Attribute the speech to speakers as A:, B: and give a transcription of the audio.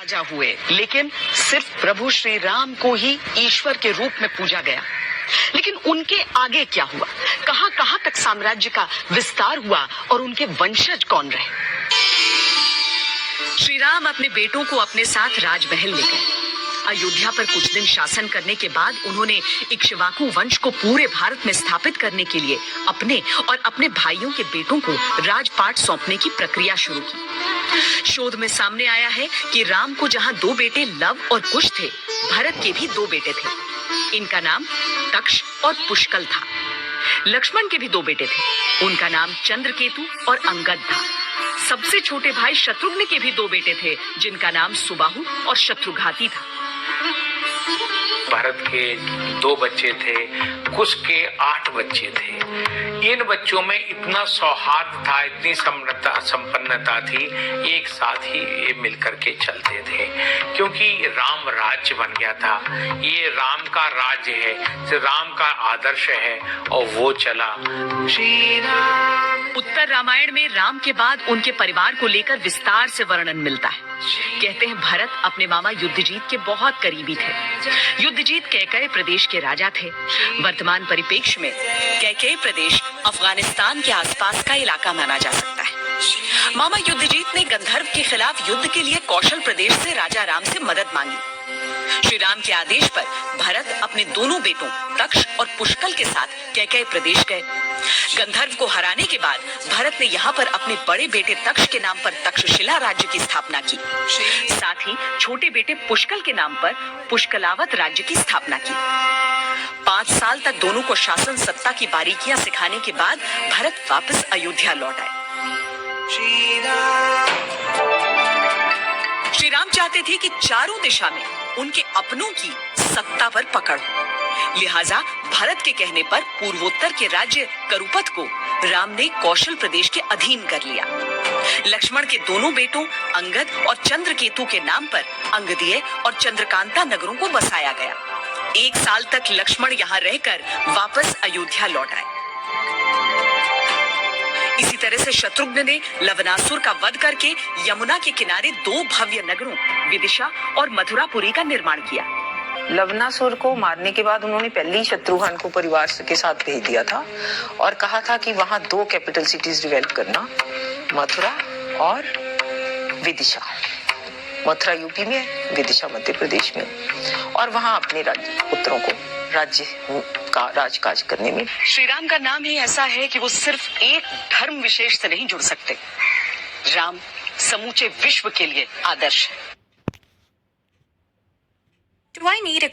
A: राजा हुए, लेकिन सिर्फ प्रभु श्री राम को ही ईश्वर के रूप में पूजा गया। लेकिन उनके आगे क्या हुआ, कहां कहां तक साम्राज्य का विस्तार हुआ और उनके वंशज कौन रहे। श्री राम अपने बेटों को अपने साथ राजमहल ले गए। अयोध्या पर कुछ दिन शासन करने के बाद उन्होंने इक्ष्वाकु वंश को पूरे भारत में स्थापित करने के लिए अपने और अपने भाइयों के बेटों को राजपाट सौंपने की प्रक्रिया शुरू की। शोध में सामने आया है कि राम को जहां 2 बेटे लव और कुश थे, भरत के भी 2 बेटे थे। इनका नाम तक्ष और पुष्कल था। लक्ष्मण के भी 2 बेटे थे। उनका नाम चंद्रकेतु और अंगद था। सबसे छोटे भाई शत्रुघ्न के भी 2 बेटे थे, जिनका नाम सुबाहु और शत्रुघाती था।
B: भरत के 2 बच्चे थे, कुश के 8 बच्चे थे। इन बच्चों में इतना सौहार्द था, इतनी समृद्धता संपन्नता थी, एक साथ ही ये मिलकर के चलते थे, क्योंकि राम राज्य बन गया था। ये राम का राज्य है, राम का आदर्श है और वो चला। श्री राम।
A: उत्तर रामायण में राम के बाद उनके परिवार को लेकर विस्तार से वर्णन मिलता है। कहते हैं भरत अपने मामा युद्धजीत के बहुत करीबी थे। युद्धजीत कैकेय प्रदेश के राजा थे। वर्तमान परिप्रेक्ष्य में कैकेय प्रदेश अफगानिस्तान के आसपास का इलाका माना जा सकता है। मामा युद्धजीत ने गंधर्व के खिलाफ युद्ध के लिए कौशल प्रदेश से राजा राम से मदद मांगी। श्री राम के आदेश पर भरत अपने दोनों बेटों तक्ष और पुष्कल के साथ कैकेय प्रदेश गए। गंधर्व को हराने के बाद भरत ने यहाँ पर अपने बड़े बेटे तक्ष के नाम पर तक्षशिला राज्य की स्थापना की। साथ ही छोटे बेटे पुष्कल के नाम पर पुष्कलावत राज्य की स्थापना की। 5 साल तक दोनों को शासन सत्ता की बारीकियां सिखाने के बाद भरत वापस अयोध्या लौट आए। श्री राम चाहते थे कि चारों दिशा में उनके अपनों की सत्ता पर पकड़ हो। लिहाजा भरत के कहने पर पूर्वोत्तर के राज्य करुपथ को राम ने कौशल प्रदेश के अधीन कर लिया। लक्ष्मण के दोनों बेटों अंगद और चंद्रकेतु के नाम पर अंगदीय और चंद्रकांता नगरों को बसाया गया। 1 साल तक लक्ष्मण यहाँ रहकर वापस अयोध्या लौट आए। इसी तरह से शत्रुघ्न ने लवनासुर का वध करके यमुना के किनारे 2 भव्य नगरों विदिशा और मथुरापुरी का निर्माण किया।
C: लवनासुर को मारने के बाद उन्होंने पहले ही शत्रुघ्न को परिवार के साथ भेज दिया था और कहा था कि वहां 2 कैपिटल सिटीज डेवलप करना, मथुरा और विदिशा। मथुरा यूपी में, विदिशा मध्य प्रदेश में, और वहां अपने पुत्रों को राज्य का राजकाज करने में।
A: श्री राम का नाम ही ऐसा है कि वो सिर्फ एक धर्म विशेष से नहीं जुड़ सकते। राम समूचे विश्व के लिए आदर्श है।
D: Do I need a